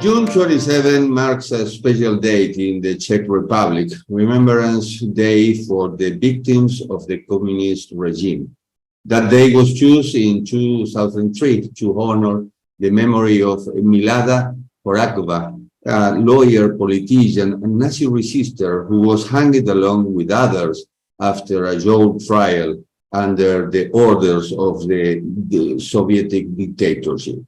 June 27 marks a special date in the Czech Republic, Remembrance Day for the victims of the communist regime. That day was chosen in 2003 to honor the memory of Milada Horáková, a lawyer, politician, and Nazi resistor who was hanged along with others after a jail trial under the orders of the Soviet dictatorship.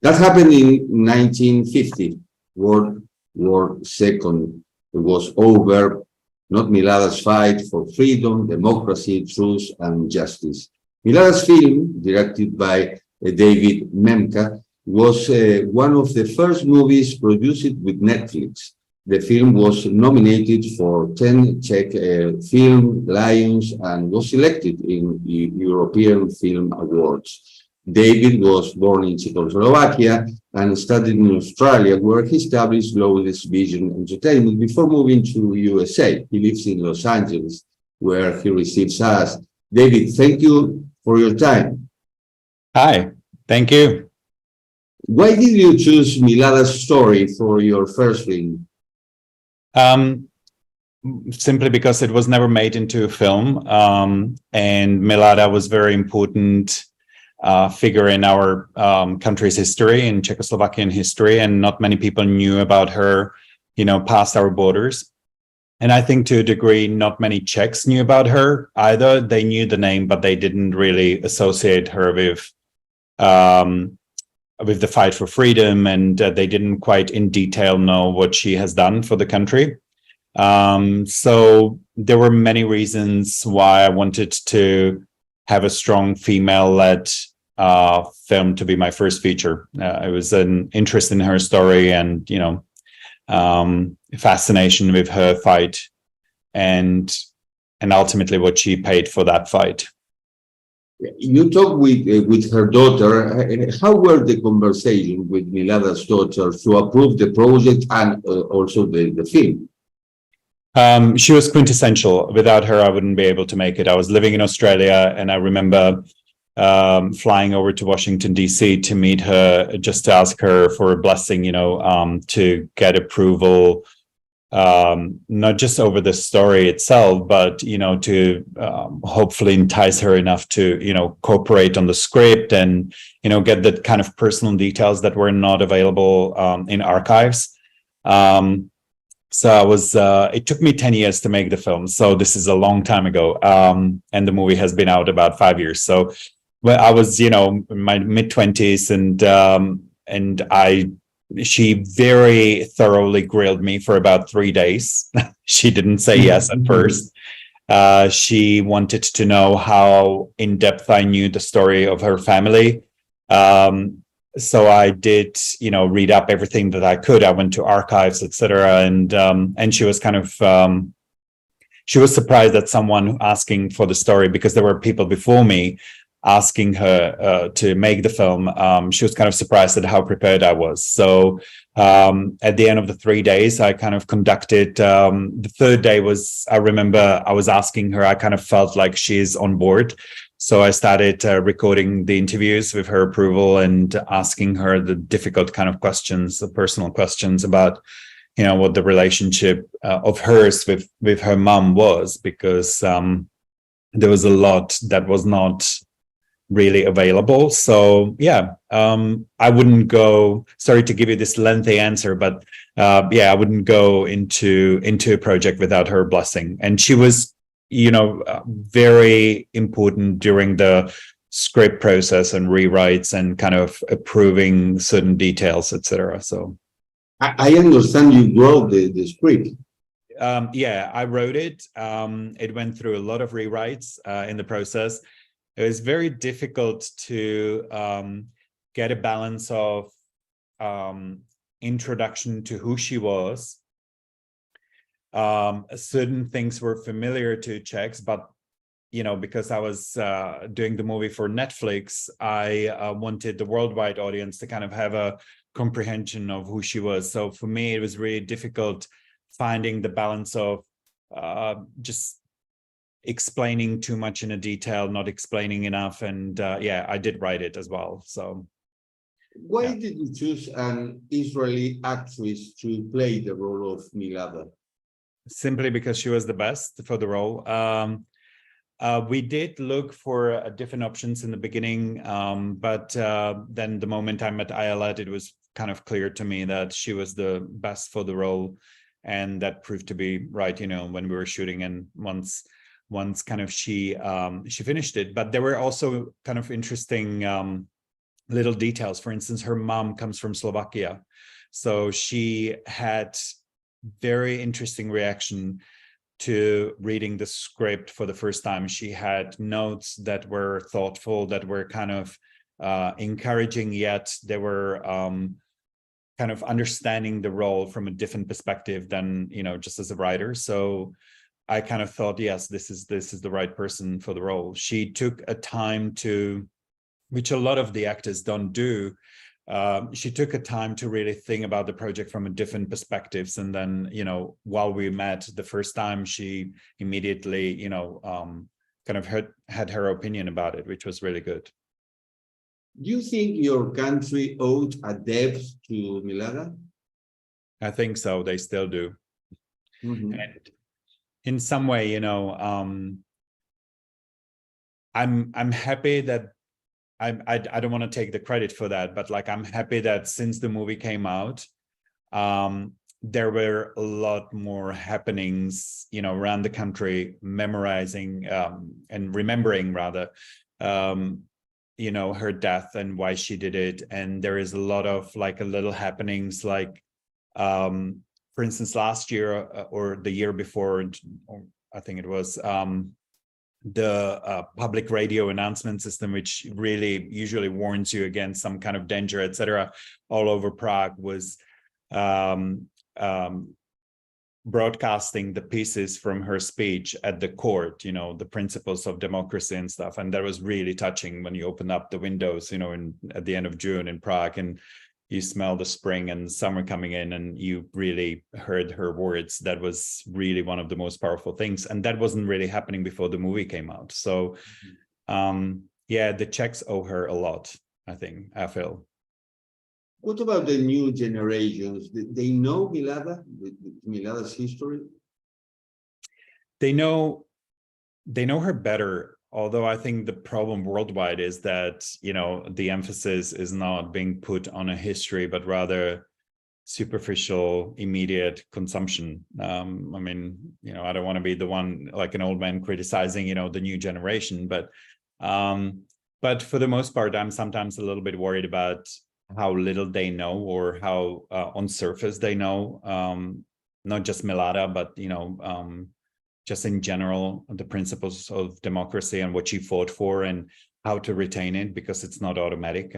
That happened in 1950. World War II was over, not Milada's fight for freedom, democracy, truth, and justice. Milada's film, directed by David Mrnka, was one of the first movies produced with Netflix. The film was nominated for 10 Czech Film Lions and was selected in the European Film Awards. David was born in Czechoslovakia and studied in Australia, where he established Lotus Vision Entertainment before moving to USA. He lives in Los Ángeles, where he receives us. David, thank you for your time. Hi, thank you. Why did you choose Milada's story for your first film? Simply because it was never made into a film, and Milada was very important figure in our country's history, in Czechoslovakian history, and not many people knew about her, past our borders. And I think to a degree, not many Czechs knew about her either. They knew the name, but they didn't really associate her with the fight for freedom, and they didn't quite in detail know what she has done for the country. So there were many reasons why I wanted to have a strong female-led film to be my first feature. It was an interest in her story and, fascination with her fight and ultimately what she paid for that fight. You talked with her daughter. How were the conversations with Milada's daughter to approve the project and also the film? She was quintessential. Without her, I wouldn't be able to make it. I was living in Australia, and I remember flying over to Washington, D.C. to meet her, just to ask her for a blessing, to get approval, not just over the story itself, but, to hopefully entice her enough to, cooperate on the script and, get the kind of personal details that were not available in archives. So I was, it took me 10 years to make the film. So this is a long time ago. And the movie has been out about 5 years. So well, I was, in my mid-20s and she very thoroughly grilled me for about 3 days. She didn't say yes at first. She wanted to know how in depth I knew the story of her family. So I did, read up everything that I could. I went to archives, etc. And she was kind of, she was surprised that someone asking for the story, because there were people before me asking her to make the film. She was kind of surprised at how prepared I was. So at the end of the 3 days, I kind of conducted, the third day was, I remember I was asking her, I kind of felt like she's on board. So I started recording the interviews with her approval and asking her the difficult kind of questions, the personal questions about, what the relationship of hers with her mom was, because there was a lot that was not really available. So yeah, I wouldn't go, sorry to give you this lengthy answer, but I wouldn't go into a project without her blessing. And she was very important during the script process and rewrites and kind of approving certain details, etc. So I understand you wrote the script. I wrote it. It went through a lot of rewrites in the process. It was very difficult to get a balance of introduction to who she was. Certain things were familiar to Czechs, but because I was doing the movie for Netflix, I wanted the worldwide audience to kind of have a comprehension of who she was. So for me, it was really difficult finding the balance of just explaining too much in a detail, not explaining enough. And I did write it as well. So Why Yeah. did you choose an Israeli actress to play the role of Milada? Simply because she was the best for the role. We did look for different options in the beginning, but then the moment I met Ayelet, it was kind of clear to me that she was the best for the role, and that proved to be right. When we were shooting, and once kind of she finished it. But there were also kind of interesting little details. For instance, her mom comes from Slovakia, so she had very interesting reaction to reading the script for the first time. She had notes that were thoughtful, that were kind of encouraging, yet they were kind of understanding the role from a different perspective than, just as a writer. So I kind of thought, yes, this is the right person for the role. She took a time to, which a lot of the actors don't do. She took a time to really think about the project from a different perspectives. And then, while we met the first time, she immediately, kind of had her opinion about it, which was really good. Do you think your country owed a debt to Milada? I think so. They still do. Mm-hmm. And in some way, I'm happy that I don't want to take the credit for that, but like I'm happy that since the movie came out, there were a lot more happenings, around the country, memorizing and remembering rather, her death and why she did it. And there is a lot of like a little happenings, like for instance, last year or the year before, or I think it was. The public radio announcement system, which really usually warns you against some kind of danger, etc., all over Prague, was broadcasting the pieces from her speech at the court, the principles of democracy and stuff. And that was really touching when you open up the windows, at the end of June in Prague, and you smell the spring and summer coming in, and you really heard her words. That was really one of the most powerful things. And that wasn't really happening before the movie came out. So, yeah, the Czechs owe her a lot, I feel. What about the new generations? They know Milada, Milada's history? They know her better. Although I think the problem worldwide is that, the emphasis is not being put on a history, but rather superficial, immediate consumption. I mean, I don't want to be the one like an old man criticizing, the new generation, but for the most part, I'm sometimes a little bit worried about how little they know, or how on surface they know, not just Milada, but, just in general, the principles of democracy and what she fought for and how to retain it, because it's not automatic.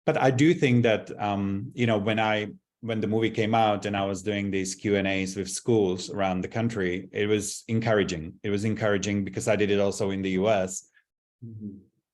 But I do think that, when the movie came out and I was doing these Q&As with schools around the country, it was encouraging. It was encouraging because I did it also in the US. Mm-hmm.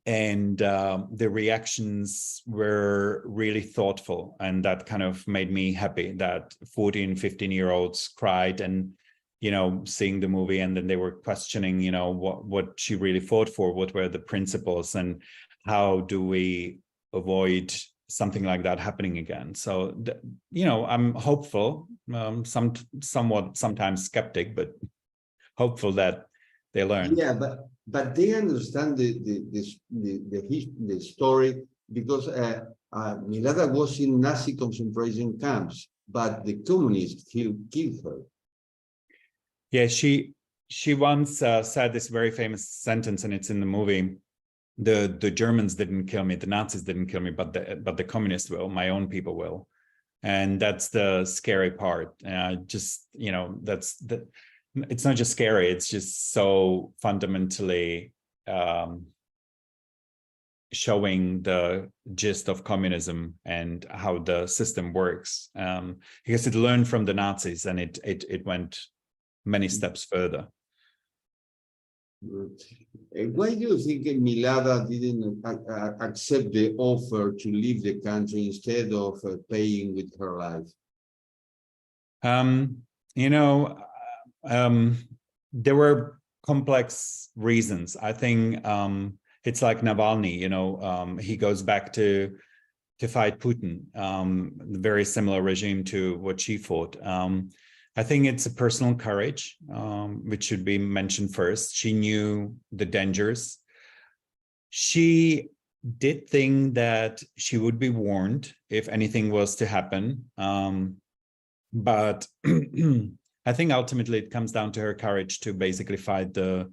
And the reactions were really thoughtful. And that kind of made me happy that 14, 15-year-olds cried and, seeing the movie, and then they were questioning, what she really fought for, what were the principles, and how do we avoid something like that happening again. So, I'm hopeful, somewhat sometimes skeptic, but hopeful that they learn. Yeah, but they understand the story, because Milada was in Nazi concentration camps, but the communists killed her. Yeah, she once said this very famous sentence, and it's in the movie. The Germans didn't kill me, the Nazis didn't kill me, but the communists will. My own people will, and that's the scary part. Just that's the. It's not just scary; it's just so fundamentally showing the gist of communism and how the system works. Because it learned from the Nazis, and it went many steps further. Why do you think Milada didn't accept the offer to leave the country instead of paying with her life? There were complex reasons. I think it's like Navalny, he goes back to fight Putin, very similar regime to what she fought. I think it's a personal courage, which should be mentioned first. She knew the dangers. She did think that she would be warned if anything was to happen. But I think ultimately it comes down to her courage to basically fight the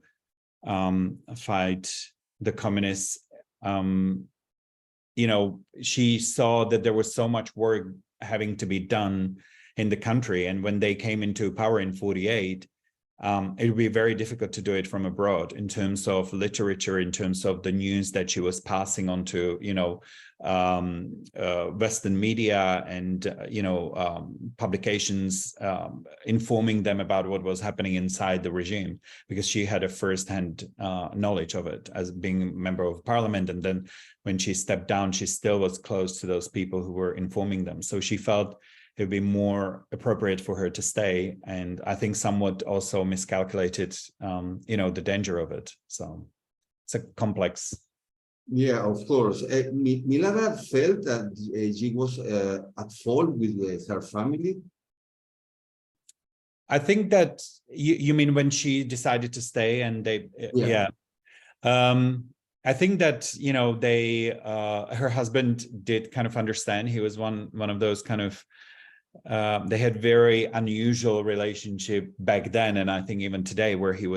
communists. She saw that there was so much work having to be done in the country, and when they came into power in 1948, it would be very difficult to do it from abroad in terms of literature, in terms of the news that she was passing on to, Western media and, publications, informing them about what was happening inside the regime, because she had a firsthand knowledge of it as being a member of parliament. And then when she stepped down, she still was close to those people who were informing them. So she felt it would be more appropriate for her to stay. And I think somewhat also miscalculated, the danger of it. So it's a complex. Yeah, of course. Milada felt that she was at fault with her family. I think that you mean when she decided to stay and they, yeah. I think that, her husband did kind of understand. He was one of those kind of, they had very unusual relationship back then, and I think even today, where he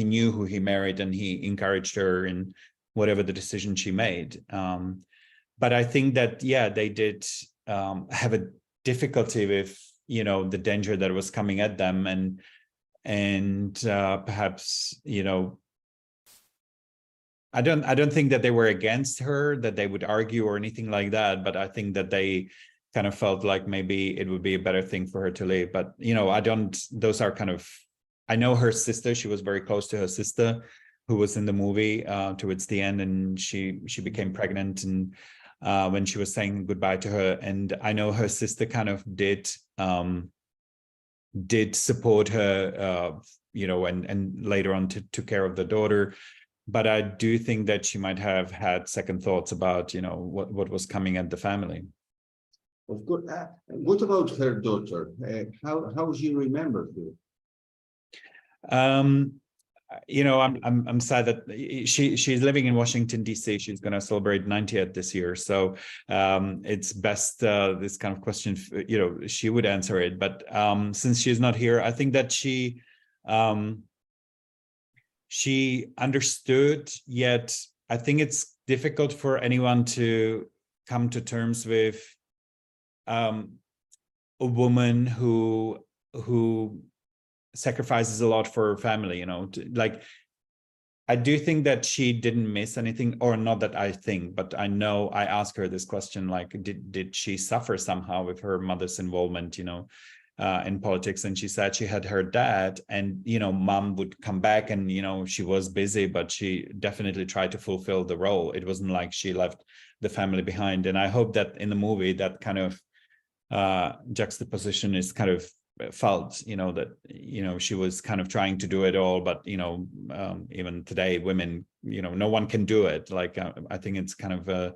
knew who he married and he encouraged her in whatever the decision she made. But I think that, they did have a difficulty with, the danger that was coming at them, and perhaps, I don't think that they were against her, that they would argue or anything like that, but I think that they kind of felt like maybe it would be a better thing for her to leave. But, those are kind of, I know her sister, she was very close to her sister who was in the movie towards the end, and she became pregnant, and when she was saying goodbye to her, and I know her sister kind of did support her, and later on took care of the daughter. But I do think that she might have had second thoughts about, what was coming at the family. Of course. What about her daughter? How she remembered her? I'm sad that she's living in Washington, D.C. She's going to celebrate 90th this year. So it's best this kind of question, she would answer it. But since she's not here, I think that she understood, yet I think it's difficult for anyone to come to terms with a woman who sacrifices a lot for her family, I do think that she didn't miss anything, or not that I think, but I know I asked her this question, did she suffer somehow with her mother's involvement, in politics? And she said she had her dad, and, mom would come back and, she was busy, but she definitely tried to fulfill the role. It wasn't like she left the family behind. And I hope that in the movie, that kind of juxtaposition is kind of felt, that, she was kind of trying to do it all, but, even today, women, no one can do it. I think it's kind of a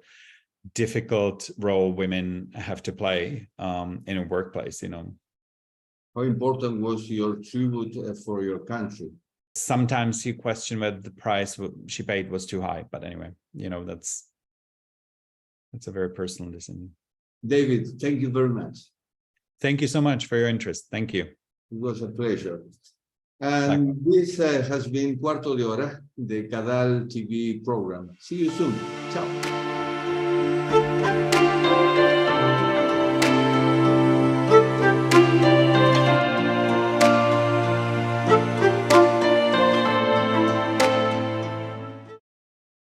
difficult role women have to play in a workplace, How important was your tribute for your country? Sometimes you question whether the price she paid was too high, but anyway, that's a very personal decision. David, thank you very much. Thank you so much for your interest. Thank you. It was a pleasure. And this has been Cuarto de Hora, the CADAL TV program. See you soon. Ciao.